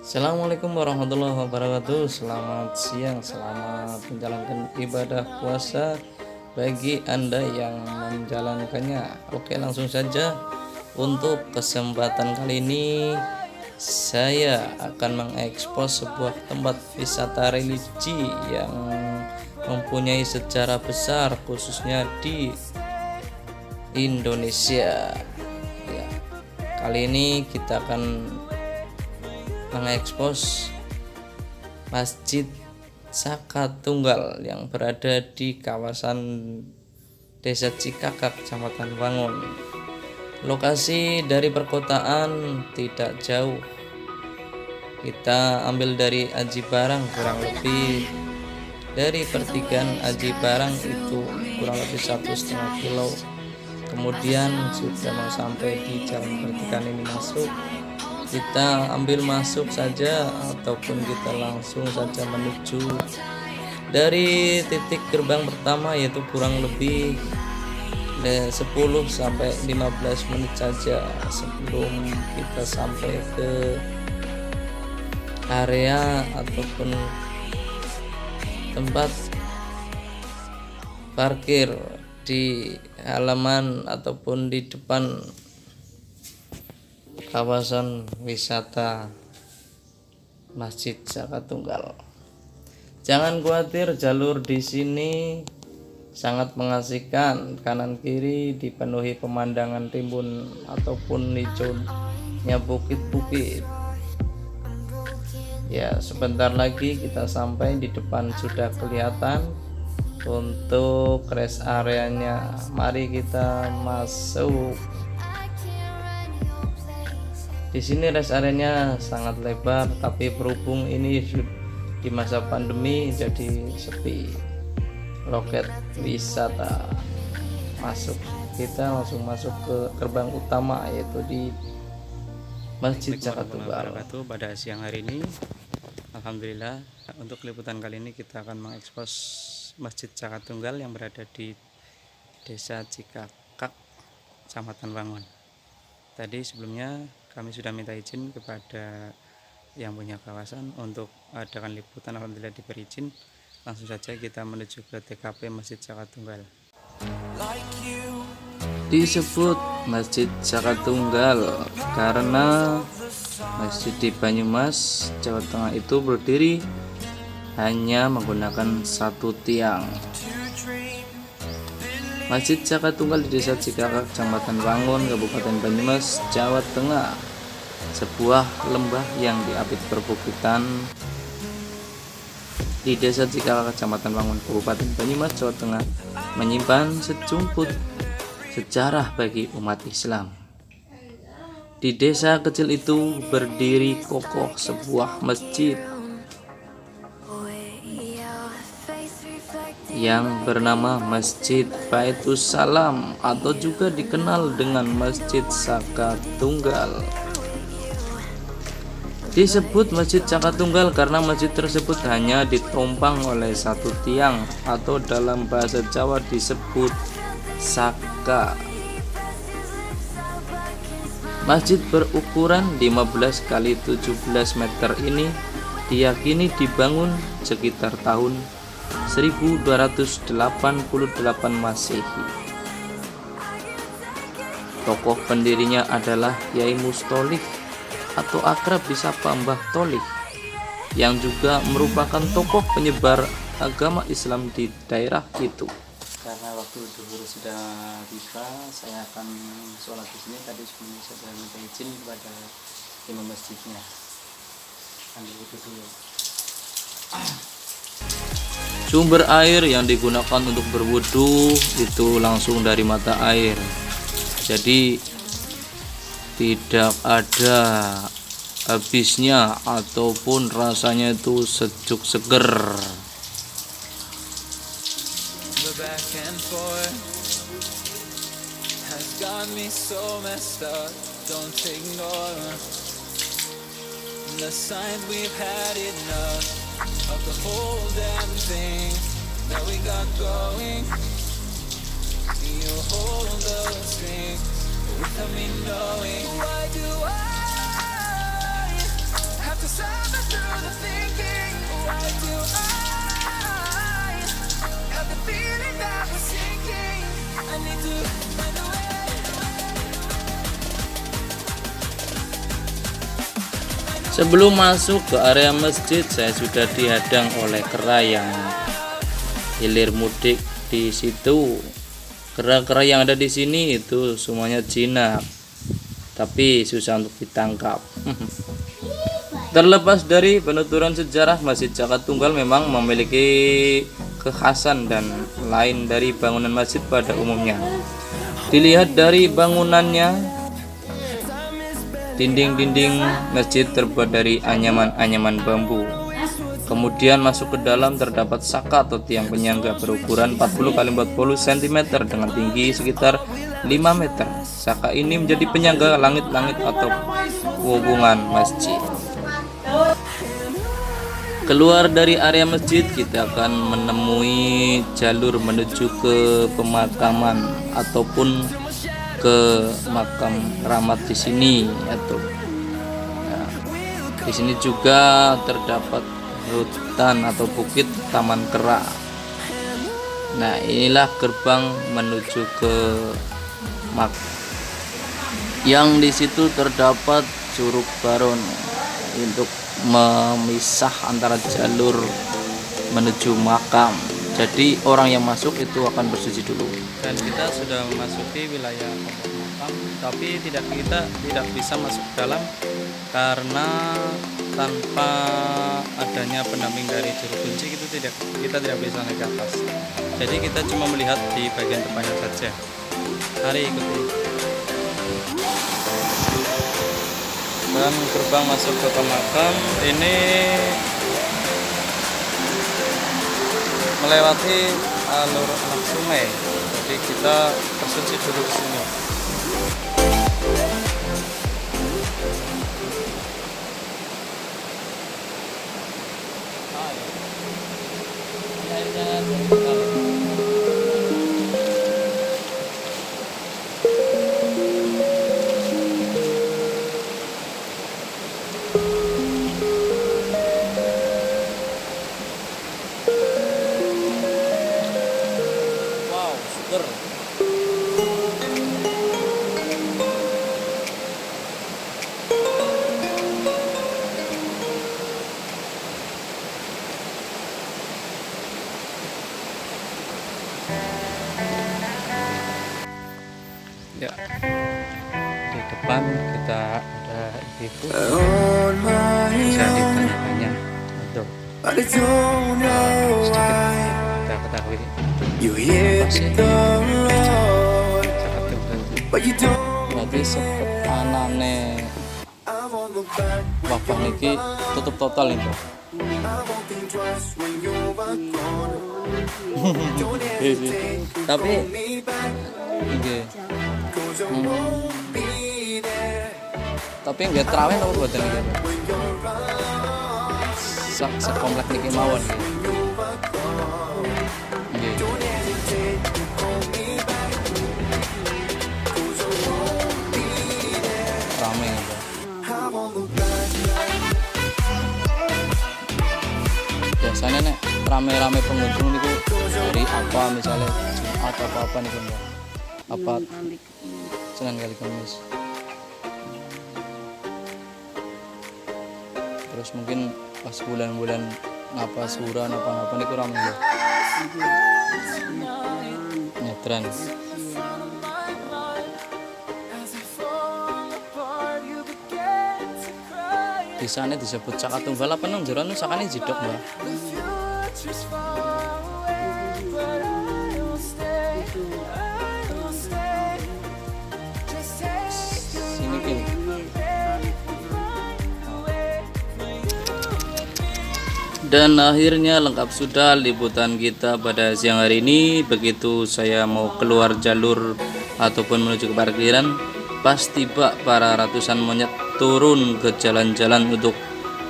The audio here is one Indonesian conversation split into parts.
Assalamualaikum warahmatullahi wabarakatuh. Selamat siang, selamat menjalankan ibadah puasa bagi Anda yang menjalankannya. Oke, langsung saja. Untuk kesempatan kali ini saya akan mengekspos sebuah tempat wisata religi yang mempunyai sejarah besar khususnya di Indonesia. Ya, kali ini kita akan mengekspos Masjid Saka Tunggal yang berada di kawasan Desa Cikakak, Kecamatan Wangun. Lokasi dari perkotaan tidak jauh. Kita ambil dari Aji Barang, kurang lebih dari pertigaan Aji Barang itu kurang lebih 1,5 kilo. Kemudian sudah mau sampai di jalan pertigaan ini masuk, kita ambil masuk saja ataupun kita langsung saja menuju dari titik gerbang pertama, yaitu kurang lebih 10 sampai 15 menit saja sebelum kita sampai ke area ataupun tempat parkir di halaman ataupun di depan kawasan wisata Masjid Saka Tunggal. Jangan khawatir, jalur di sini sangat mengasihkan. Kanan kiri dipenuhi pemandangan timbun ataupun hijaunya bukit-bukit. Ya, sebentar lagi kita sampai di depan, sudah kelihatan untuk rest areanya. Mari kita masuk. Di sini rest areanya sangat lebar, tapi berhubung ini di masa pandemi jadi sepi. Loket wisata masuk, kita langsung masuk ke gerbang utama, yaitu di Masjid Saka Tunggal. Pada siang hari ini, alhamdulillah, untuk liputan kali ini kita akan mengekspos Masjid Saka Tunggal yang berada di Desa Cikakak, Kecamatan Wangun. Tadi sebelumnya kami sudah minta izin kepada yang punya kawasan untuk adakan liputan. Alhamdulillah diberi izin. Langsung saja kita menuju ke TKP Masjid Saka Tunggal. Disebut Masjid Saka Tunggal karena masjid di Banyumas, Jawa Tengah itu berdiri hanya menggunakan satu tiang. Masjid Saka Tunggal di Desa Cikakak, Kecamatan Wangun, Kabupaten Banyumas, Jawa Tengah. Sebuah lembah yang diapit perbukitan di Desa Cikakak, Kecamatan Wangun, Kabupaten Banyumas, Jawa Tengah, menyimpan sejumput sejarah bagi umat Islam. Di desa kecil itu berdiri kokoh sebuah masjid yang bernama Masjid Baitus Salam atau juga dikenal dengan Masjid Saka Tunggal. Disebut Masjid Saka Tunggal karena masjid tersebut hanya ditompang oleh satu tiang atau dalam bahasa Jawa disebut saka. Masjid berukuran 15 kali 17 meter ini diyakini dibangun sekitar tahun 1288 Masehi. Tokoh pendirinya adalah Yai Mustolih atau akrab disapa Mbah Tolih, yang juga merupakan tokoh penyebar agama Islam di daerah itu. Karena waktu zuhur sudah tiba, saya akan sholat di sini. Tadi sebelumnya saya sudah minta izin kepada imam masjidnya. Ambil wudhu dulu. Sumber air yang digunakan untuk berwudu itu langsung dari mata air, jadi tidak ada habisnya ataupun rasanya itu sejuk seger. Of the whole damn thing that we got going. You hold the strings without me knowing. Why do I have to suffer through the thinking. Why do I have the feeling that we're sinking? I need to find a way. Sebelum masuk ke area masjid, saya sudah dihadang oleh kera yang hilir mudik di situ. Kera-kera yang ada di sini itu semuanya jinak, tapi susah untuk ditangkap. Terlepas dari penuturan sejarah, Masjid Caka Tunggal memang memiliki kekhasan dan lain dari bangunan masjid pada umumnya. Dilihat dari bangunannya, dinding-dinding masjid terbuat dari anyaman-anyaman bambu. Kemudian masuk ke dalam terdapat saka atau tiang penyangga berukuran 40 x 40 cm dengan tinggi sekitar 5 meter. Saka ini menjadi penyangga langit-langit atau hubungan masjid. Keluar dari area masjid, kita akan menemui jalur menuju ke pemakaman ataupun ke makam keramat di sini atau di sini juga terdapat hutan atau bukit Taman Kera. Nah, inilah gerbang menuju ke yang di situ terdapat Curug Baron untuk memisah antara jalur menuju makam. Jadi orang yang masuk itu akan bersuci dulu. Dan kita sudah memasuki wilayah makam, tapi kita tidak bisa masuk dalam karena tanpa adanya pendamping dari juru kunci kita tidak bisa naik ke atas. Jadi kita cuma melihat di bagian depannya saja. Mari ikuti. Dan gerbang masuk ke makam ini melewati alur anak sungai, jadi kita bersuci dulu di sini. Wow, seger. Ya, di depan kita ada ibu, On my bisa own, ditanya-tanya untuk but I don't know why kita ketahui you hit the road, Caka Tunggal. but you don't. Berarti sepet anane I won't look back. wabah niki tutup total itu. I won't think twice when you're gone. Don't Iya sih. hesitate, Tapi me back, nggih, 'cause I won't be there tapi nggak terawih apa buatan niki? when you're around. Sak sekomplek niki mawon nggih. Nggih. Don't hesitate, call me back, 'cause I won't be there. Rame gitu. I won't look back. Biasanya nek rame-rame pengunjung niku dari apa misalnya Jumat atau apa nih Mbak? Apa Senin kali Kamis? Terus mungkin pas bulan-bulan ngapa suran apa-apa niku rame ya. Nyetren. Di sana disebut Caka Tunggal apa nang jero sakane jidok, Mbak? Sini ki. Dan akhirnya lengkap sudah liputan kita pada siang hari ini. Begitu saya mau keluar jalur ataupun menuju ke parkiran, pas tiba para ratusan monyet turun ke jalan-jalan untuk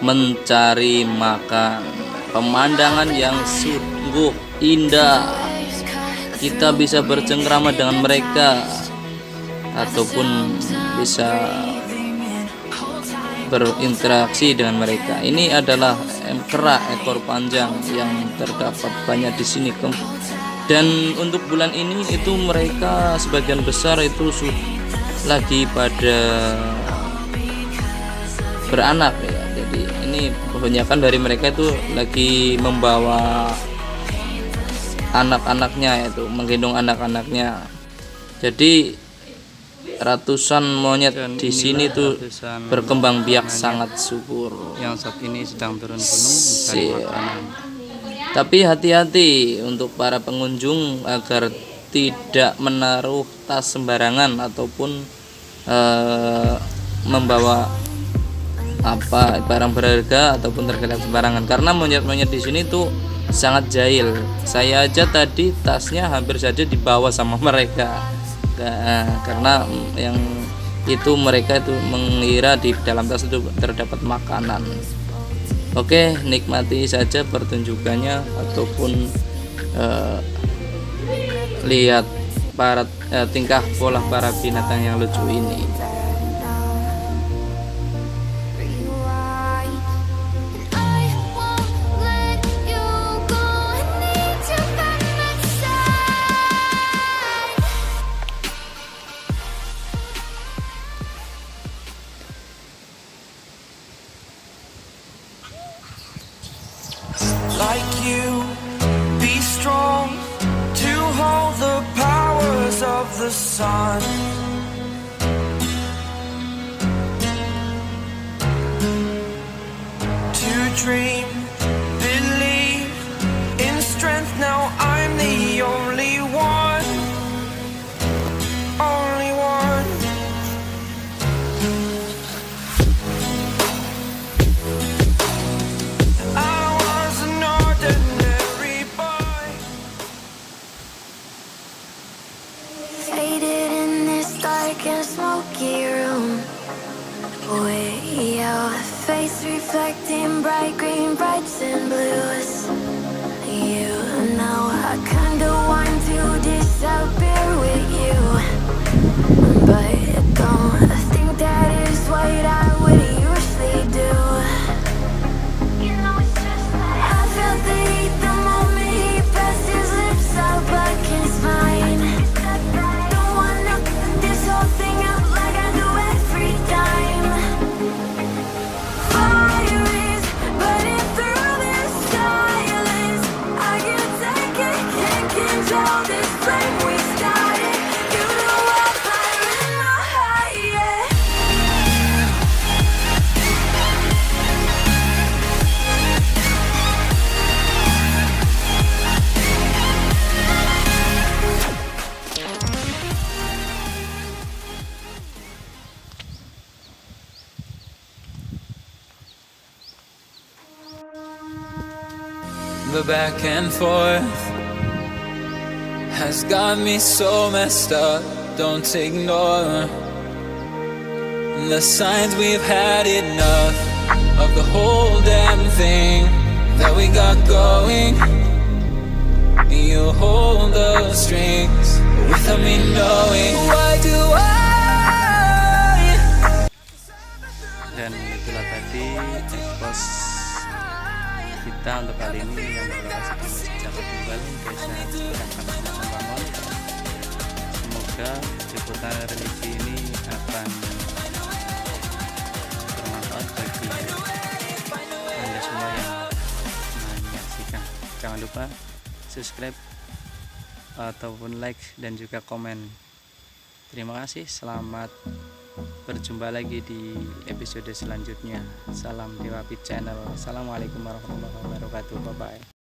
mencari makan. Pemandangan yang sungguh indah. Kita bisa bercengkrama dengan mereka ataupun bisa berinteraksi dengan mereka. Ini adalah kera ekor panjang yang terdapat banyak di sini. Dan untuk bulan ini itu mereka sebagian besar itu lagi pada beranak ya. Jadi ini kebanyakan dari mereka itu lagi membawa anak-anaknya, yaitu menggendong anak-anaknya. Jadi ratusan monyet di sini tuh berkembang biak sangat subur. Yang saat ini sedang turun gunung mencari makanan. Tapi hati-hati untuk para pengunjung agar tidak menaruh tas sembarangan ataupun membawa barang berharga ataupun terkait sembarangan, karena monyet-monyet di sini tuh sangat jahil. Saya aja tadi tasnya hampir saja dibawa sama mereka. Karena yang itu mereka itu mengira di dalam tas itu terdapat makanan. Oke, nikmati saja pertunjukannya ataupun lihat tingkah pola para binatang yang lucu ini. Like you, be strong to hold the powers of the sun. To dream, believe in strength. Now I'm the only one, only one. Faded in this dark and smoky room, with your face reflecting bright green, brights and blues. You know I kinda want to disappear with you, but don't think that is what I would usually do. You know it's just like I felt the heat the moment he pressed his lips up against mine. Thing up like I do every time. Fire is burning through this silence. I can't take it, can't control this flame we started. You know I'm fire in my heart, yeah. The back and forth has got me so messed up. Don't ignore the signs. We've had enough of the whole damn thing that we got going. You hold the strings without me knowing. Why do I? Dan itulah tadi ekspos kita untuk kali ini yang berlokasi di Masjid Caka Tunggal, Desa Kecamatan Pamon. Semoga liputan religi ini akan bermanfaat bagi Anda semua yang menyaksikan. Jangan lupa subscribe ataupun like dan juga komen. Terima kasih, selamat berjumpa lagi di episode selanjutnya. Salam Dewa Pit Channel. Assalamualaikum warahmatullahi wabarakatuh. Bye bye.